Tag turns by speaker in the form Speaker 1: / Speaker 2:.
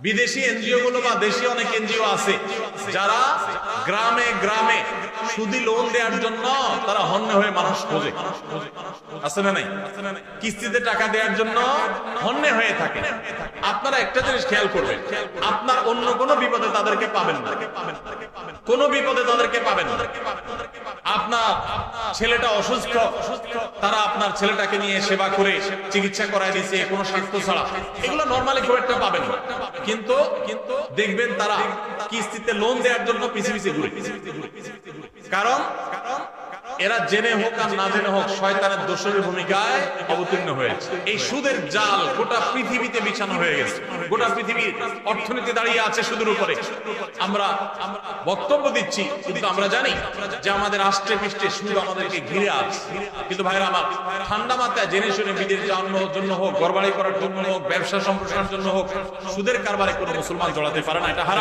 Speaker 1: বিদেশি এনজিও গুলো বা দেশি অনেক এনজিও আছে যারা গ্রামে গ্রামে সুদি লোন দেওয়ার জন্য তারা হন্যে হয়ে মানুষ খোঁজে, আছে না নাই? কিস্তিতে টাকা দেওয়ার জন্য হন্যে হয়ে থাকে। আপনারা একটা জিনিস খেয়াল করবেন, আপনার অন্য কোনো বিপদে তাদেরকে পাবেন না, কোনো বিপদে তাদেরকে পাবেন না। আপনার ছেলেটা অসুস্থ, তারা আপনার ছেলেটাকে নিয়ে সেবা করে চিকিৎসা করায় দিচ্ছে কোনো স্বার্থ ছাড়া, এগুলো নরমালি খুব একটা পাবেন না। কিন্তু দেখবেন তারা কিস্তিতে লোন দেওয়ার জন্য পিছে পিছে ঘুরে, কারণ এরা জেনে হোক আর না জেনে হোক শয়তানের দোসরের ভূমিকায় অবতীর্ণ হয়েছে। এই সুদের জাল গোটা পৃথিবীতে বিছানো হয়ে গেছে, গোটা পৃথিবীর অর্থনীতি দাঁড়িয়ে আছে সুদের উপরে। আমরা বক্তব্য দিচ্ছি কিন্তু আমরা জানি যে আমাদের আষ্টে পৃষ্ঠে সুদ আমাদেরকে ঘিরে আছে। কিন্তু ভাইরা আমার, ঠান্ডা মাথায় জেনে শুনে বিদেশ যাওয়ার জন্য হোক, ঘরবাড়ি করার জন্য হোক, ব্যবসা সম্প্রসারণের জন্য হোক, সুদের কারবারে কোনো মুসলমান জড়াতে পারে না, এটা হারাম।